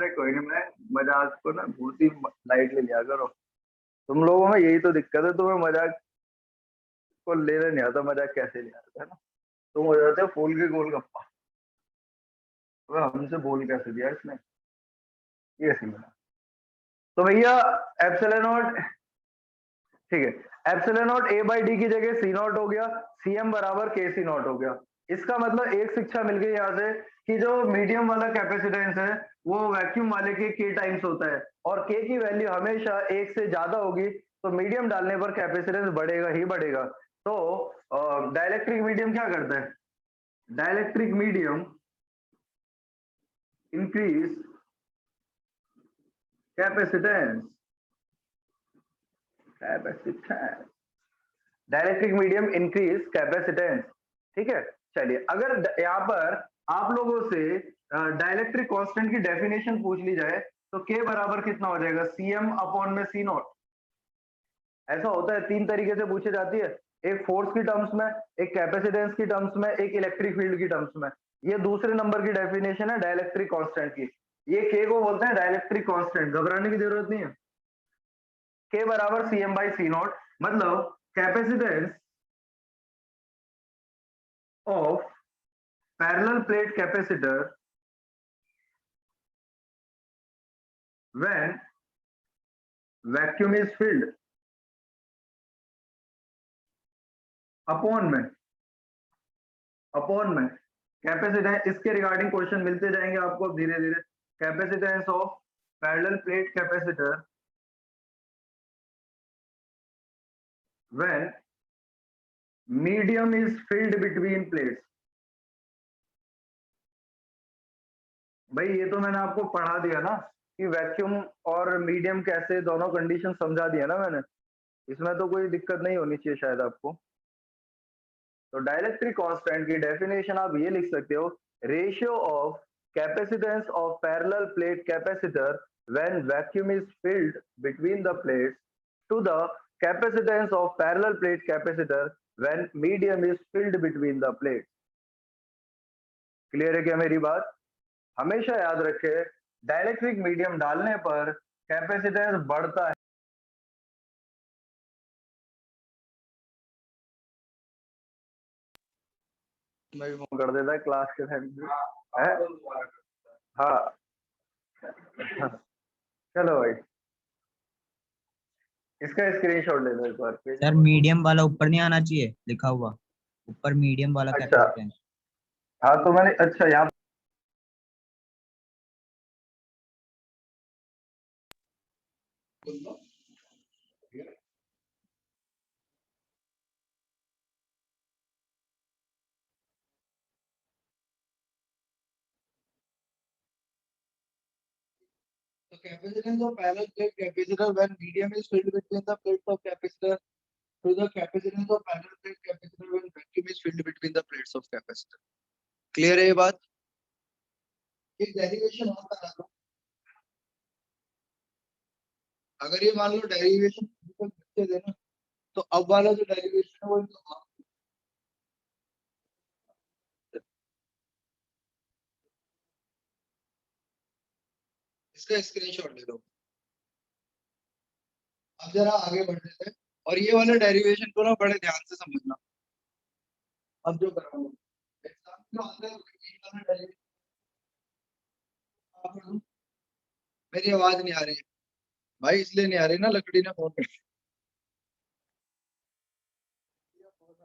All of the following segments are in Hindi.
अरे कोई नहीं, मैं मजाक को ना बहुत ही लाइट ले लिया करो। तुम लोगों में यही तो दिक्कत है, तुम्हें मजाक को लेने नहीं आता, मजाक कैसे ले आता है ना। तुम हो जाते हो फूल के गोलगप्पा। अबे हमसे बोल कैसे दिया इसने, ये सीन है। तो भैया एप्सिलॉन नॉट, ठीक है, epsilon not a by D की जगह सी नॉट हो गया, सी एम बराबर के सी नॉट हो गया। इसका मतलब एक शिक्षा मिल गई यहाँ से कि जो मीडियम वाला कैपेसिटेंस है वो वैक्यूम वाले के के टाइम्स होता है, और के की वैल्यू हमेशा एक से ज्यादा होगी, तो मीडियम डालने पर कैपेसिटेंस बढ़ेगा ही बढ़ेगा। तो डाइलेक्ट्रिक मीडियम क्या करता है, dielectric medium increase capacitance, capacitance, dielectric medium increase capacitance. ठीक है, चलिए अगर यहाँ पर आप लोगों से डाइलेक्ट्रिक कांस्टेंट की डेफिनेशन पूछ ली जाए तो के बराबर कितना हो जाएगा, सी एम अपॉन में सी नॉट। ऐसा होता है, तीन तरीके से पूछी जाती है, एक फोर्स की टर्म्स में, एक कैपेसिटेंस की टर्म्स में, एक इलेक्ट्रिक फील्ड की टर्म्स में। ये दूसरे नंबर की डेफिनेशन है डाइलेक्ट्रिक कांस्टेंट की। ये के को बोलते हैं डाइलेक्ट्रिक कांस्टेंट, घबराने की जरूरत नहीं है। के बराबर C M by C naught, मतलब capacitance of parallel plate capacitor when vacuum is filled upon में कैपेसिटेंस। इसके रिगार्डिंग क्वेश्चन मिलते जाएंगे आपको धीरे धीरे। Capacitance of parallel plate capacitor when medium is filled between plates। भाई ये तो मैंने आपको पढ़ा दिया ना कि वैक्यूम और मीडियम कैसे, दोनों कंडीशन समझा दिया ना मैंने, इसमें तो कोई दिक्कत नहीं होनी चाहिए शायद आपको। तो डाइलेक्ट्रिक कांस्टेंट की डेफिनेशन आप ये लिख सकते हो, ratio of capacitance of parallel plate capacitor when vacuum is filled between the plates to the capacitance of parallel plate capacitor when medium is filled between the plates. Clear है क्या मेरी बात? हमेशा याद रखे, डाइलेक्ट्रिक मीडियम डालने पर कैपेसिटेंस बढ़ता है। मैं भी फोन कर देता है क्लास के टाइम पे। हाँ चलो भाई, इसका स्क्रीनशॉट ले लो एक बार पेज सर नंबर 2। मीडियम वाला ऊपर नहीं आना चाहिए लिखा हुआ, ऊपर मीडियम वाला अच्छा, कैपेसिटेंस। हाँ तो मैंने, अच्छा यहाँ The capacitance of parallel plate capacitor when medium is filled between the plates of capacitor to the capacitance of parallel plate capacitor when vacuum is filled between the plates of capacitor. Clear है ये बात? एक डेरिवेशन और बता दो। अगर ये मान लो डेरिवेशन बच्चे देना, तो अब वाला जो डेरिवेशन है वो इसका स्क्रीनशॉट ले लो। अब जरा आगे बढ़ रहे हैं और ये वाले डेरिवेशन को ना बड़े ध्यान से समझना। अब जो कर रहा हूँ मेरी आवाज नहीं आ रही है भाई, इसलिए नहीं आ रही ना, लकड़ी ने फोन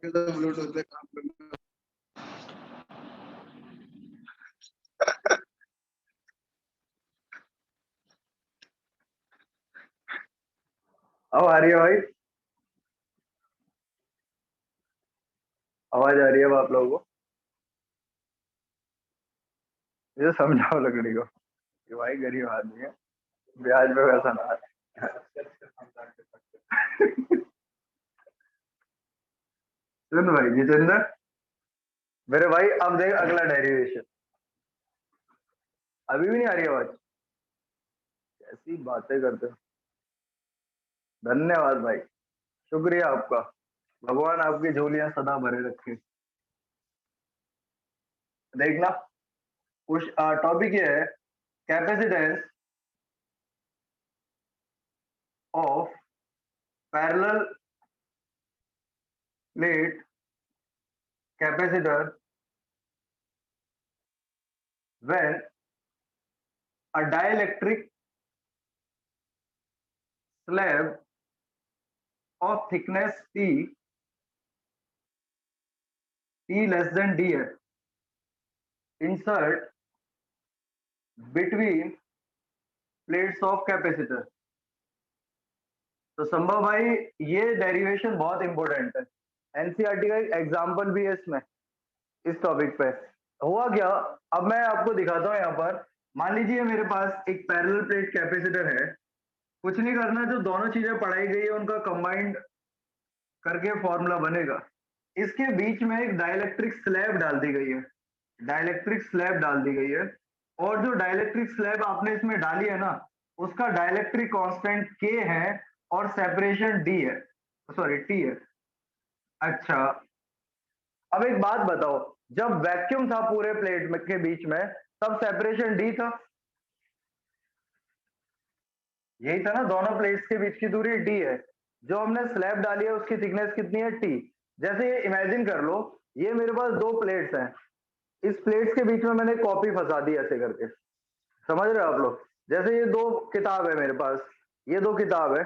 कर ब्लूटूथ पे काम करना। अब आ रही है भाई, आवाज आ रही है अब आप लोगों को? ये समझाओ लकड़ी को कि भाई गरीब आदमी है, ब्याज पे पैसा ना सुन भाई जितेंद्र, मेरे भाई अब देख अगला डेरिवेशन। अभी भी नहीं आ रही आवाज? कैसी बातें करते हो। धन्यवाद भाई, शुक्रिया आपका, भगवान आपकी झोलियां सदा भरे रखे। देखना, कुछ टॉपिक ये है capacitance of parallel plate capacitor when a dielectric slab of thickness T less than df insert between plates of capacitor। तो संभव भाई ये डेरिवेशन बहुत इंपॉर्टेंट है, एनसीईआरटी का एक एग्जांपल भी है इसमें, इस टॉपिक पे। हुआ क्या, अब मैं आपको दिखाता हूँ यहाँ पर। मान लीजिए मेरे पास एक पैरेलल प्लेट कैपेसिटर है, कुछ नहीं करना, जो दोनों चीजें पढ़ाई गई है उनका कंबाइंड करके फॉर्मूला बनेगा। इसके बीच में एक डाइलेक्ट्रिक स्लैब डाल दी गई है, डाइलेक्ट्रिक स्लैब डाल दी गई है, और जो डाइलेक्ट्रिक स्लैब आपने इसमें डाली है ना, उसका डाइलेक्ट्रिक कांस्टेंट के है और सेपरेशन डी है, सॉरी टी है। अच्छा, अब एक बात बताओ, जब वैक्यूम था पूरे प्लेट में के बीच में, तब सेपरेशन डी था, यही था ना, दोनों प्लेट्स के बीच की दूरी डी है। जो हमने स्लैब डाली है उसकी थिकनेस कितनी है, टी। जैसे ये इमेजिन कर लो, ये मेरे पास दो प्लेट्स हैं, इस प्लेट्स के बीच में मैंने कॉपी फंसा दी ऐसे करके, समझ रहे हो आप लोग। जैसे ये दो किताब है मेरे पास, ये दो किताब है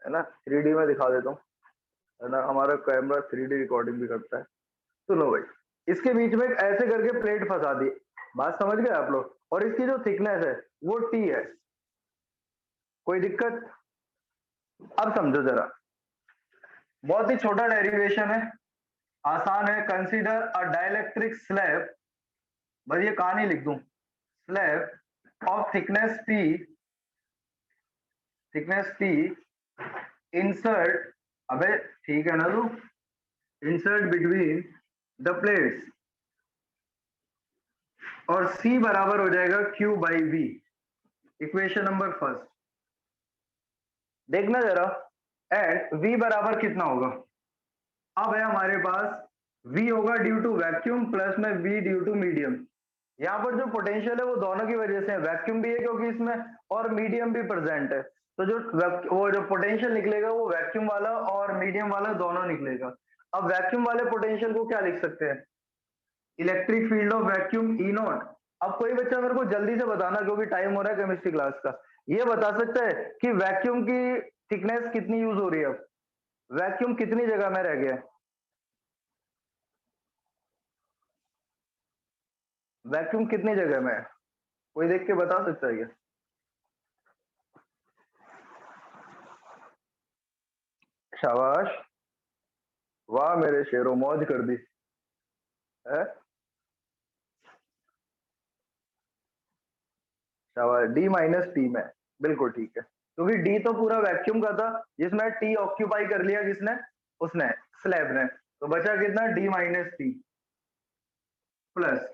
ना, 3D में दिखा देता हूँ, है ना, हमारा कैमरा 3D रिकॉर्डिंग भी करता है। सुनो भाई, इसके बीच में ऐसे करके प्लेट फंसा दी, बात समझ गए आप लोग, और इसकी जो थिकनेस है वो टी है। कोई दिक्कत? अब समझो जरा, बहुत ही छोटा डेरिवेशन है, आसान है। कंसीडर अ डाइलेक्ट्रिक स्लैब, बस ये कहानी लिख दूं, slab of thickness T insert, अबे ठीक है ना तू, इंसर्ट बिटवीन द प्लेट्स, और C बराबर हो जाएगा Q by V, equation number first. देखना जरा, एंड V बराबर कितना होगा। अब है हमारे पास V होगा ड्यू टू वैक्यूम प्लस में V ड्यू टू मीडियम। यहाँ पर जो पोटेंशियल है वो दोनों की वजह से है, वैक्यूम भी है क्योंकि इसमें, और मीडियम भी प्रेजेंट है, तो जो पोटेंशियल निकलेगा वो वैक्यूम वाला और मीडियम वाला दोनों निकलेगा। अब वैक्यूम वाले पोटेंशियल को क्या लिख सकते हैं, electric field of vacuum E not. अब कोई बच्चा मेरे को जल्दी से बताना, क्योंकि टाइम हो रहा है केमिस्ट्री क्लास का, ये बता सकता है कि वैक्यूम की थिकनेस कितनी यूज हो रही है, अब वैक्यूम कितनी जगह में रह गया है, वैक्यूम कितनी जगह में है, कोई देख के बता सकता है क्या? शाबाश, वाह मेरे शेरों, मौज कर दी है, शाबाश। डी माइनस टी में, बिल्कुल ठीक है, क्योंकि डी तो पूरा वैक्यूम का था, जिसमें टी ऑक्यूपाई कर लिया किसने, उसने, स्लैब ने, तो बचा कितना, D minus T plus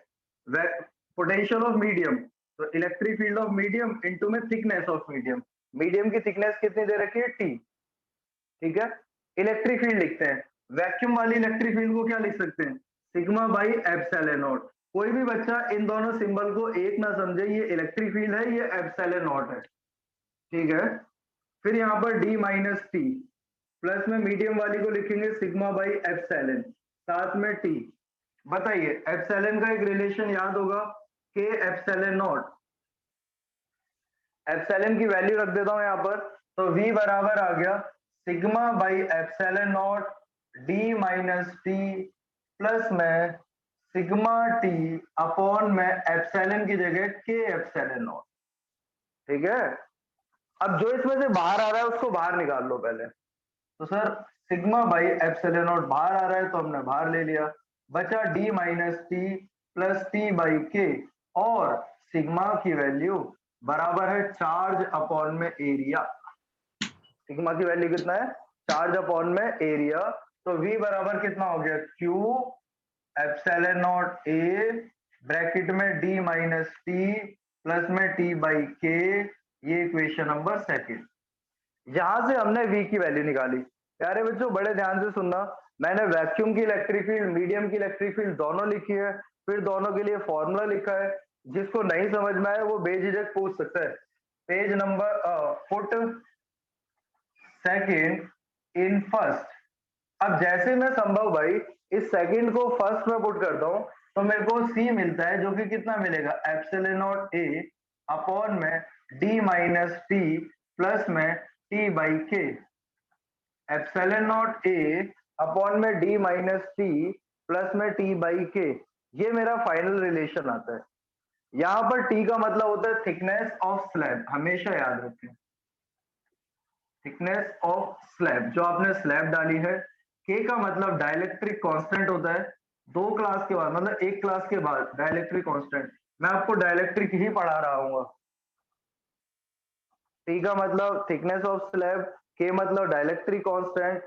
potential of medium, तो electric field of medium into में थिकनेस ऑफ मीडियम, मीडियम की थिकनेस कितनी दे रखी है, टी, ठीक है। इलेक्ट्रिक फील्ड लिखते हैं, वैक्यूम वाली इलेक्ट्रिक फील्ड को क्या लिख सकते हैं, सिग्मा बाई एप्सिलॉन नॉट। कोई भी बच्चा इन दोनों सिंबल को एक ना समझे, ये इलेक्ट्रिक फील्ड है, ये एप्सिलॉन नॉट है, ठीक है। फिर यहाँ पर डी माइनस टी प्लस में मीडियम वाली को लिखेंगे सिग्मा बाई एप्सिलॉन, साथ में टी। बताइए, एप्सिलॉन का एक रिलेशन याद होगा, के एप्सिलॉन नॉट, एप्सिलॉन की वैल्यू रख देता हूं यहाँ पर, तो V बराबर आ गया sigma by epsilon not D minus T plus में सिग्मा टी अपॉन में एप्सिलॉन की जगह के एप्सिलॉन नॉट, ठीक है। अब जो इसमें से बाहर आ रहा है उसको बाहर निकाल लो पहले, तो sir sigma by epsilon not बाहर आ रहा है तो हमने बाहर ले लिया, बचा D minus T plus T by के, और सिग्मा की वैल्यू बराबर है चार्ज अपॉन में एरिया। सिग्मा की वैल्यू कितना है, चार्ज अपॉन में एरिया, तो V बराबर कितना हो गया, Q epsilon not A bracket में D माइनस टी प्लस में T बाई के, ये इक्वेशन नंबर सेकंड। यहां से हमने V की वैल्यू निकाली। प्यारे बच्चों बड़े ध्यान से सुनना, मैंने वैक्यूम की इलेक्ट्रिक फील्ड, मीडियम की इलेक्ट्रिक फील्ड दोनों लिखी है, फिर दोनों के लिए फॉर्मूला लिखा है, जिसको नहीं समझ में आए वो बेझिझक पूछ सकता है। Page number put second in first. अब जैसे मैं संभव भाई इस सेकंड को फर्स्ट में पुट करता हूं तो मेरे को सी मिलता है, जो कि कितना मिलेगा, एप्सिलॉन नॉट ए अपॉन में डी माइनस टी प्लस में टी बाई के। एप्सिलॉन नॉट ए अपॉन में डी माइनस टी प्लस में टी बाई के, ये मेरा फाइनल रिलेशन आता है। यहाँ पर टी का मतलब होता है थिकनेस ऑफ स्लैब, हमेशा याद रखें, थिकनेस ऑफ स्लैब जो आपने स्लैब डाली है। के का मतलब डाइलेक्ट्रिक कांस्टेंट होता है, 2 क्लास के बाद मतलब 1 क्लास के बाद डाइलेक्ट्रिक कांस्टेंट, मैं आपको डाइलेक्ट्रिक ही पढ़ा रहा हूँ। टी का मतलब थिकनेस ऑफ स्लैब, के मतलब डाइलेक्ट्रिक कांस्टेंट।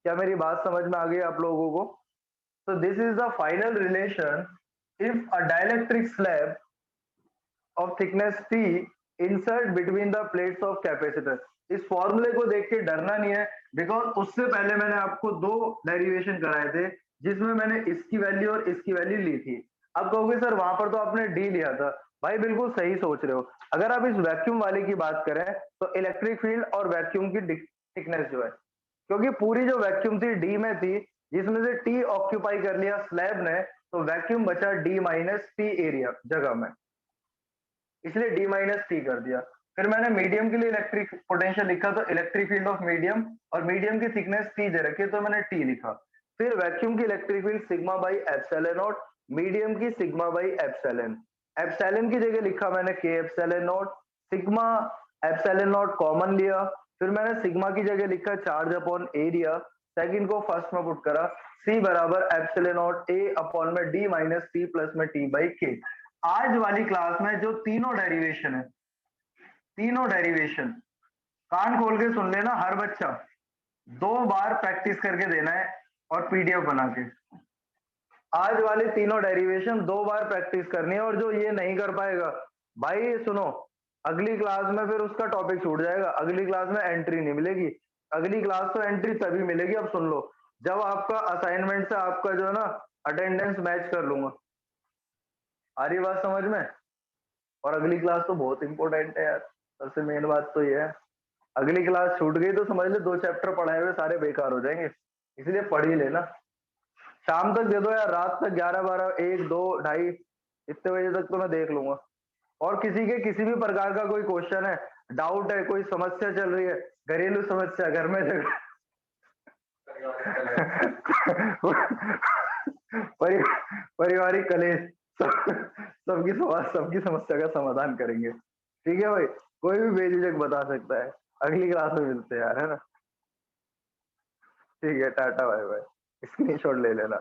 क्या मेरी बात समझ में आ गई आप लोगों को? So this is the final relation if a dielectric slab of thickness T insert between the plates of capacitor। इस फॉर्मूले को देख के डरना नहीं है, बिकॉज उससे पहले मैंने आपको 2 डेरिवेशन कराए थे जिसमें मैंने इसकी वैल्यू और इसकी वैल्यू ली थी। अब कहोगे सर वहां पर तो आपने डी लिया था। भाई बिल्कुल सही सोच रहे हो। अगर आप इस वैक्यूम वाले की बात करें तो इलेक्ट्रिक फील्ड और वैक्यूम की थिकनेस जो है, क्योंकि पूरी जो वैक्यूम थी डी में थी, जिसमें से टी ऑक्यूपाई कर लिया स्लैब ने, तो वैक्यूम बचा डी माइनस टी एरिया जगह में, इसलिए डी माइनस टी कर दिया। फिर मैंने मीडियम के लिए इलेक्ट्रिक पोटेंशियल लिखा तो इलेक्ट्रिक फील्ड ऑफ मीडियम, और मीडियम की थिकनेस टी दे रखी तो मैंने टी लिखा। फिर वैक्यूम की electric field sigma by epsilon not, medium की सिग्मा बाई एप्सिलॉन। एप्सिलॉन की जगह लिखा मैंने के epsilon not, sigma epsilon not common लिया। फिर मैंने सिग्मा की जगह लिखा चार्ज अपॉन एरिया, सेकंड को फर्स्ट में पुट करा, सी बराबर एप्सिलॉन नॉट ए अपॉन में डी माइनस टी प्लस में टी बाई के। आज वाली क्लास में जो तीनों डेरिवेशन है, तीनों डेरिवेशन कान खोल के सुन लेना, हर बच्चा 2 बार प्रैक्टिस करके देना है और पीडीएफ बना के। आज वाले तीनों डेरिवेशन 2 बार प्रैक्टिस करनी है, और जो ये नहीं कर पाएगा भाई सुनो, अगली क्लास में फिर उसका टॉपिक छूट जाएगा, अगली क्लास में एंट्री नहीं मिलेगी। अगली क्लास तो एंट्री तभी मिलेगी, अब सुन लो, जब आपका असाइनमेंट से आपका जो है ना अटेंडेंस मैच कर लूंगा। आ रही बात समझ में? और अगली क्लास तो बहुत इंपॉर्टेंट है यार, सबसे मेन बात तो ये है, अगली क्लास छूट गई तो समझ ले 2 चैप्टर पढ़ाए हुए सारे बेकार हो जाएंगे, इसलिए पढ़ ही लेना। शाम तक दे दो यार, रात तक 11 12 1 2 ढाई इतने बजे तक तो मैं देख लूंगा। और किसी के किसी भी प्रकार का कोई क्वेश्चन है, डाउट है, कोई समस्या चल रही है, घरेलू समस्या, घर में झगड़ा पारिवारिक कलेश, सबकी समस्या का समाधान करेंगे। ठीक है भाई, कोई भी बेझिझक बता सकता है। अगली क्लास में मिलते हैं यार, है ना? ठीक है, टाटा बाय बाय, स्क्रीनशॉट ले लेना,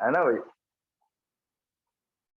है ना भाई?